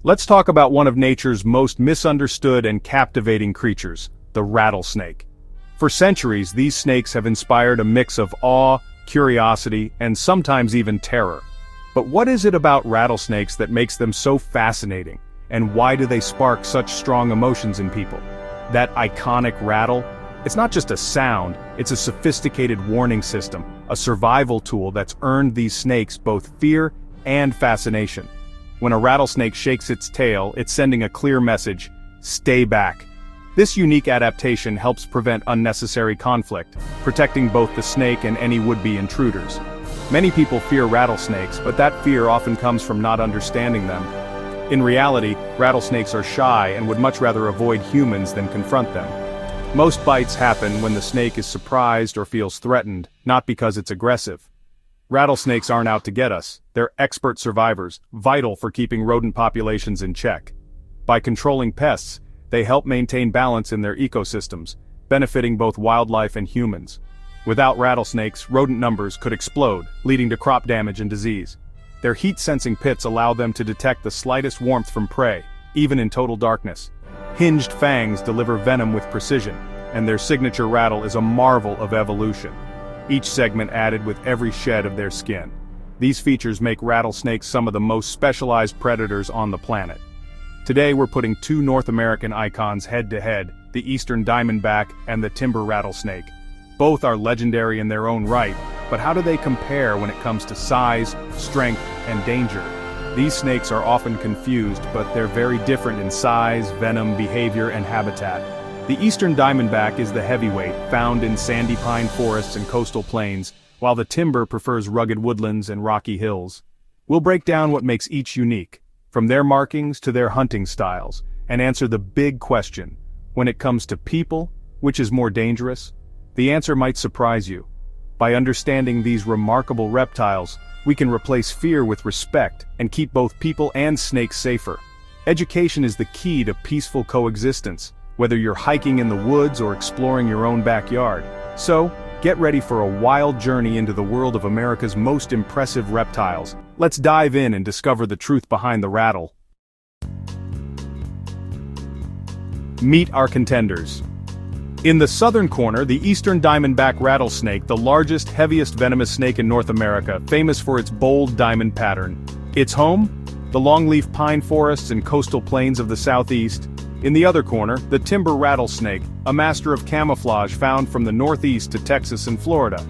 Let's talk about one of nature's most misunderstood and captivating creatures, the rattlesnake. For centuries, these snakes have inspired a mix of awe, curiosity, and sometimes even terror. But what is it about rattlesnakes that makes them so fascinating, and why do they spark such strong emotions in people? That iconic rattle? It's not just a sound, it's a sophisticated warning system, a survival tool that's earned these snakes both fear and fascination. When a rattlesnake shakes its tail, it's sending a clear message: stay back. This unique adaptation helps prevent unnecessary conflict, protecting both the snake and any would-be intruders. Many people fear rattlesnakes, but that fear often comes from not understanding them. In reality, rattlesnakes are shy and would much rather avoid humans than confront them. Most bites happen when the snake is surprised or feels threatened, not because it's aggressive. Rattlesnakes aren't out to get us, they're expert survivors, vital for keeping rodent populations in check. By controlling pests, they help maintain balance in their ecosystems, benefiting both wildlife and humans. Without rattlesnakes, rodent numbers could explode, leading to crop damage and disease. Their heat-sensing pits allow them to detect the slightest warmth from prey, even in total darkness. Hinged fangs deliver venom with precision, and their signature rattle is a marvel of evolution, each segment added with every shed of their skin. These features make rattlesnakes some of the most specialized predators on the planet. Today we're putting two North American icons head-to-head, the Eastern Diamondback and the Timber Rattlesnake. Both are legendary in their own right, but how do they compare when it comes to size, strength, and danger? These snakes are often confused, but they're very different in size, venom, behavior, and habitat. The Eastern Diamondback is the heavyweight, found in sandy pine forests and coastal plains, while the timber prefers rugged woodlands and rocky hills. We'll break down what makes each unique, from their markings to their hunting styles, and answer the big question: when it comes to people, which is more dangerous? The answer might surprise you. By understanding these remarkable reptiles, we can replace fear with respect and keep both people and snakes safer. Education is the key to peaceful coexistence, whether you're hiking in the woods or exploring your own backyard. So, get ready for a wild journey into the world of America's most impressive reptiles. Let's dive in and discover the truth behind the rattle. Meet our contenders. In the southern corner, the Eastern Diamondback rattlesnake, the largest, heaviest venomous snake in North America, famous for its bold diamond pattern. Its home? The longleaf pine forests and coastal plains of the southeast. In the other corner, the Timber Rattlesnake, a master of camouflage found from the northeast to Texas and Florida.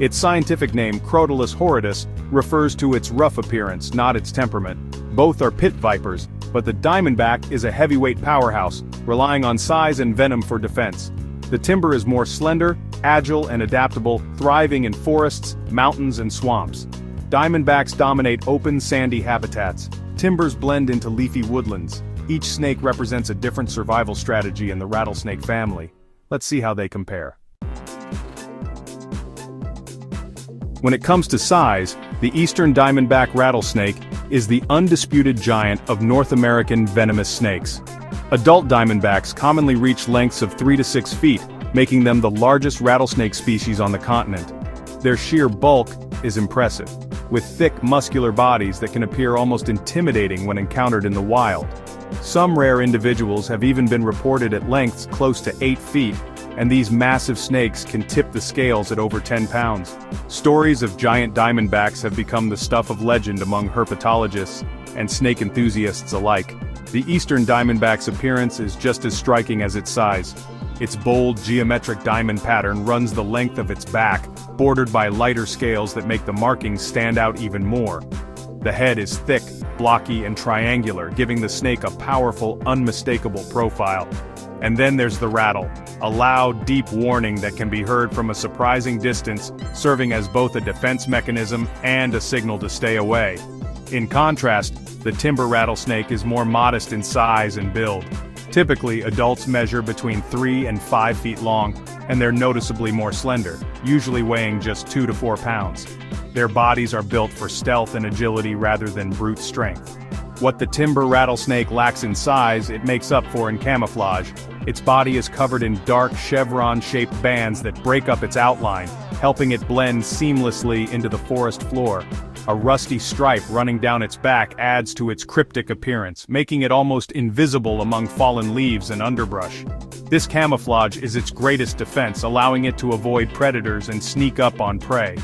Its scientific name, Crotalus horridus, refers to its rough appearance, not its temperament. Both are pit vipers, but the Diamondback is a heavyweight powerhouse, relying on size and venom for defense. The timber is more slender, agile, and adaptable, thriving in forests, mountains, and swamps. Diamondbacks dominate open, sandy habitats. Timbers blend into leafy woodlands. Each snake represents a different survival strategy in the rattlesnake family. Let's see how they compare. When it comes to size, the Eastern Diamondback rattlesnake is the undisputed giant of North American venomous snakes. Adult diamondbacks commonly reach lengths of 3 to 6 feet, making them the largest rattlesnake species on the continent. Their sheer bulk is impressive, with thick, muscular bodies that can appear almost intimidating when encountered in the wild. Some rare individuals have even been reported at lengths close to 8 feet, and these massive snakes can tip the scales at over 10 pounds. Stories of giant diamondbacks have become the stuff of legend among herpetologists and snake enthusiasts alike. The Eastern Diamondback's appearance is just as striking as its size. Its bold, geometric diamond pattern runs the length of its back, bordered by lighter scales that make the markings stand out even more. The head is thick, blocky, and triangular, giving the snake a powerful, unmistakable profile. And then there's the rattle, a loud, deep warning that can be heard from a surprising distance, serving as both a defense mechanism and a signal to stay away. In contrast, the timber rattlesnake is more modest in size and build. Typically, adults measure between 3 and 5 feet long, and they're noticeably more slender, usually weighing just 2 to 4 pounds. Their bodies are built for stealth and agility rather than brute strength. What the timber rattlesnake lacks in size, it makes up for in camouflage. Its body is covered in dark chevron-shaped bands that break up its outline, helping it blend seamlessly into the forest floor. A rusty stripe running down its back adds to its cryptic appearance, making it almost invisible among fallen leaves and underbrush. This camouflage is its greatest defense, allowing it to avoid predators and sneak up on prey.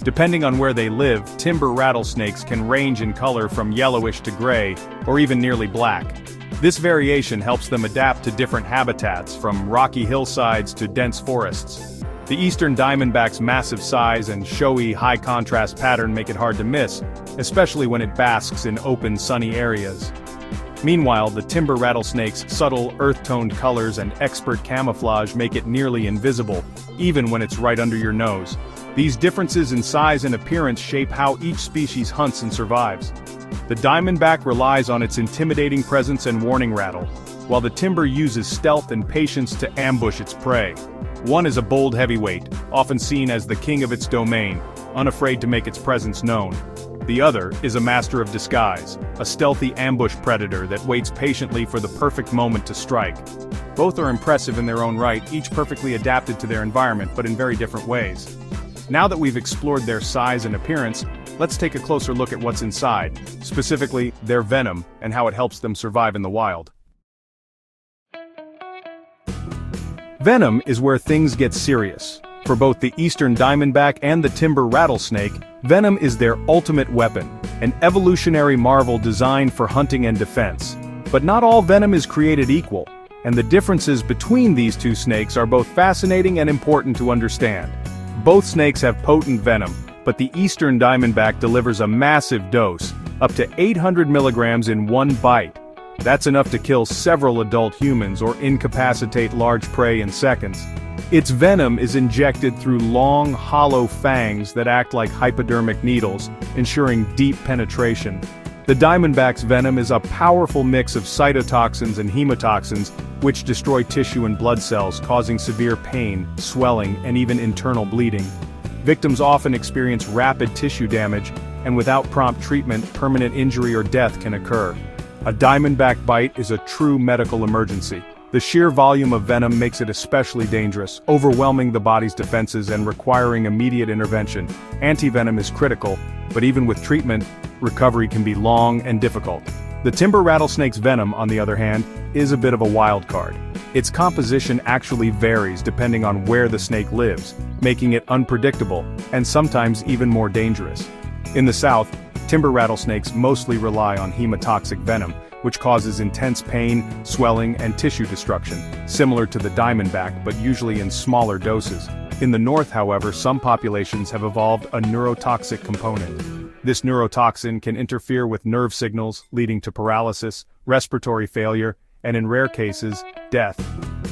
Depending on where they live, timber rattlesnakes can range in color from yellowish to gray, or even nearly black. This variation helps them adapt to different habitats, from rocky hillsides to dense forests. The Eastern Diamondback's massive size and showy, high-contrast pattern make it hard to miss, especially when it basks in open, sunny areas. Meanwhile, the timber rattlesnake's subtle, earth-toned colors and expert camouflage make it nearly invisible, even when it's right under your nose. These differences in size and appearance shape how each species hunts and survives. The diamondback relies on its intimidating presence and warning rattle, while the timber uses stealth and patience to ambush its prey. One is a bold heavyweight, often seen as the king of its domain, unafraid to make its presence known. The other is a master of disguise, a stealthy ambush predator that waits patiently for the perfect moment to strike. Both are impressive in their own right, each perfectly adapted to their environment but in very different ways. Now that we've explored their size and appearance, let's take a closer look at what's inside, specifically their venom and how it helps them survive in the wild. Venom is where things get serious. For both the Eastern Diamondback and the Timber Rattlesnake, venom is their ultimate weapon, an evolutionary marvel designed for hunting and defense. But not all venom is created equal, and the differences between these two snakes are both fascinating and important to understand. Both snakes have potent venom, but the Eastern Diamondback delivers a massive dose, up to 800 milligrams in one bite. That's enough to kill several adult humans or incapacitate large prey in seconds. Its venom is injected through long, hollow fangs that act like hypodermic needles, ensuring deep penetration. The diamondback's venom is a powerful mix of cytotoxins and hemotoxins, which destroy tissue and blood cells, causing severe pain, swelling, and even internal bleeding. Victims often experience rapid tissue damage, and without prompt treatment, permanent injury or death can occur. A diamondback bite is a true medical emergency. The sheer volume of venom makes it especially dangerous, overwhelming the body's defenses and requiring immediate intervention. Antivenom is critical, but even with treatment, recovery can be long and difficult. The timber rattlesnake's venom, on the other hand, is a bit of a wild card. Its composition actually varies depending on where the snake lives, making it unpredictable, and sometimes even more dangerous. In the south, timber rattlesnakes mostly rely on hemotoxic venom, which causes intense pain, swelling, and tissue destruction, similar to the diamondback but usually in smaller doses. In the north, however, some populations have evolved a neurotoxic component. This neurotoxin can interfere with nerve signals, leading to paralysis, respiratory failure, and in rare cases, death.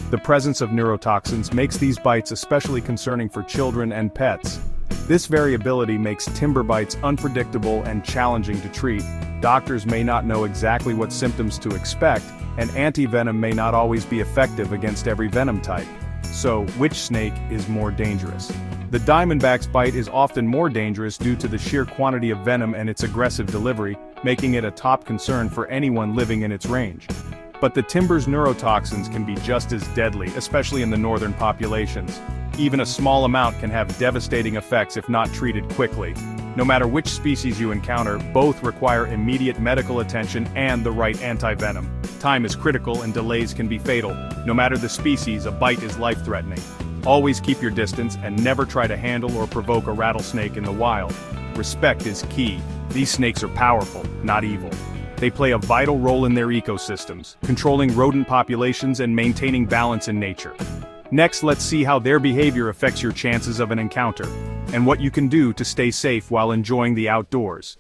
The presence of neurotoxins makes these bites especially concerning for children and pets. This variability makes timber bites unpredictable and challenging to treat. Doctors may not know exactly what symptoms to expect, and antivenom may not always be effective against every venom type. So, which snake is more dangerous? The diamondback's bite is often more dangerous due to the sheer quantity of venom and its aggressive delivery, making it a top concern for anyone living in its range. But the timber's neurotoxins can be just as deadly, especially in the northern populations. Even a small amount can have devastating effects if not treated quickly. No matter which species you encounter, both require immediate medical attention and the right antivenom. Time is critical and delays can be fatal. No matter the species, a bite is life-threatening. Always keep your distance and never try to handle or provoke a rattlesnake in the wild. Respect is key. These snakes are powerful, not evil. They play a vital role in their ecosystems, controlling rodent populations and maintaining balance in nature. Next, let's see how their behavior affects your chances of an encounter, and what you can do to stay safe while enjoying the outdoors.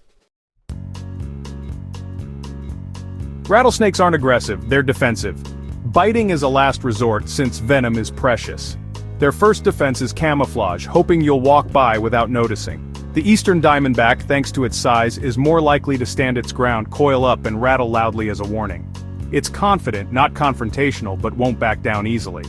Rattlesnakes aren't aggressive, they're defensive. Biting is a last resort since venom is precious. Their first defense is camouflage, hoping you'll walk by without noticing. The Eastern Diamondback, thanks to its size, is more likely to stand its ground, coil up, and rattle loudly as a warning. It's confident, not confrontational, but won't back down easily.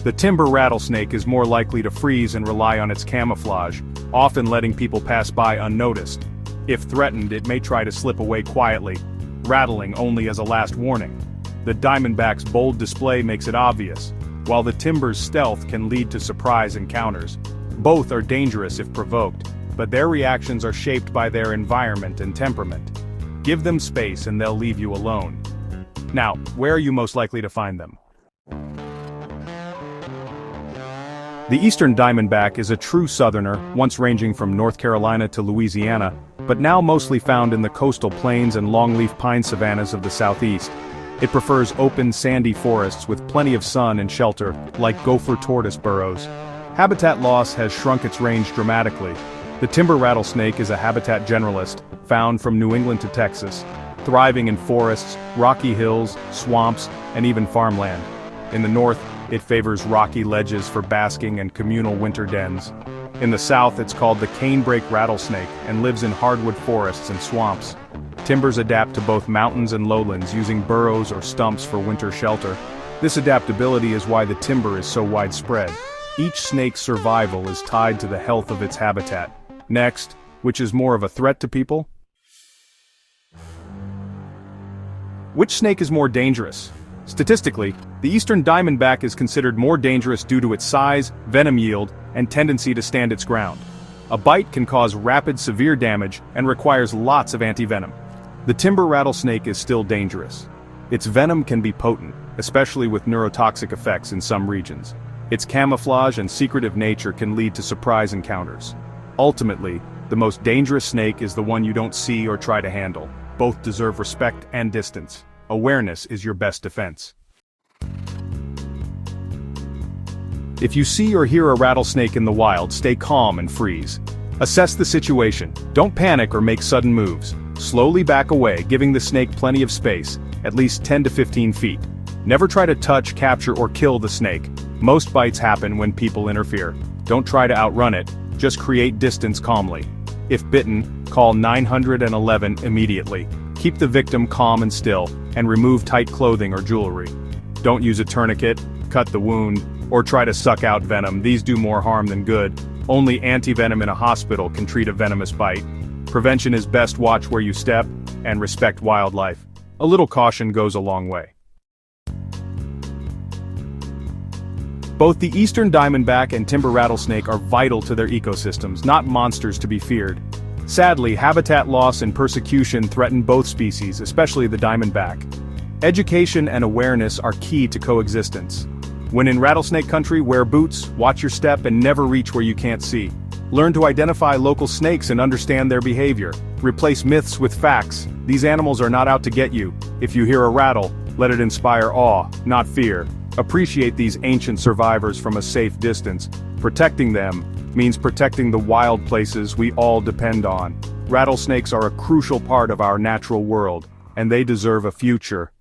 The timber rattlesnake is more likely to freeze and rely on its camouflage, often letting people pass by unnoticed. If threatened, it may try to slip away quietly, rattling only as a last warning. The diamondback's bold display makes it obvious, while the timber's stealth can lead to surprise encounters. Both are dangerous if provoked. but their reactions are shaped by their environment and temperament. Give them space and they'll leave you alone. Now, where are you most likely to find them? The Eastern Diamondback is a true southerner, once ranging from North Carolina to Louisiana, but now mostly found in the coastal plains and longleaf pine savannas of the southeast. It prefers open, sandy forests with plenty of sun and shelter, like gopher tortoise burrows. Habitat loss has shrunk its range dramatically. The timber rattlesnake is a habitat generalist, found from New England to Texas, thriving in forests, rocky hills, swamps, and even farmland. In the north, it favors rocky ledges for basking and communal winter dens. In the south, it's called the canebrake rattlesnake and lives in hardwood forests and swamps. Timbers adapt to both mountains and lowlands using burrows or stumps for winter shelter. This adaptability is why the timber is so widespread. Each snake's survival is tied to the health of its habitat. Next, which is more of a threat to people? Which snake is more dangerous? Statistically, the Eastern Diamondback is considered more dangerous due to its size, venom yield, and tendency to stand its ground. A bite can cause rapid, severe damage and requires lots of antivenom. The timber rattlesnake is still dangerous. Its venom can be potent, especially with neurotoxic effects in some regions. Its camouflage and secretive nature can lead to surprise encounters. Ultimately, the most dangerous snake is the one you don't see or try to handle. Both deserve respect and distance. Awareness is your best defense. If you see or hear a rattlesnake in the wild, stay calm and freeze. Assess the situation. Don't panic or make sudden moves. Slowly back away, giving the snake plenty of space, at least 10 to 15 feet. Never try to touch, capture, or kill the snake. Most bites happen when people interfere. Don't try to outrun it, just create distance calmly. If bitten, call 911 immediately. Keep the victim calm and still, and remove tight clothing or jewelry. Don't use a tourniquet, cut the wound, or try to suck out venom. These do more harm than good. Only antivenom in a hospital can treat a venomous bite. Prevention is best. Watch where you step, and respect wildlife. A little caution goes a long way. Both the Eastern Diamondback and timber rattlesnake are vital to their ecosystems, not monsters to be feared. Sadly, habitat loss and persecution threaten both species, especially the diamondback. Education and awareness are key to coexistence. When in rattlesnake country, wear boots, watch your step, and never reach where you can't see. Learn to identify local snakes and understand their behavior. Replace myths with facts. These animals are not out to get you. If you hear a rattle, let it inspire awe, not fear. Appreciate these ancient survivors from a safe distance. Protecting them means protecting the wild places we all depend on. Rattlesnakes are a crucial part of our natural world, and they deserve a future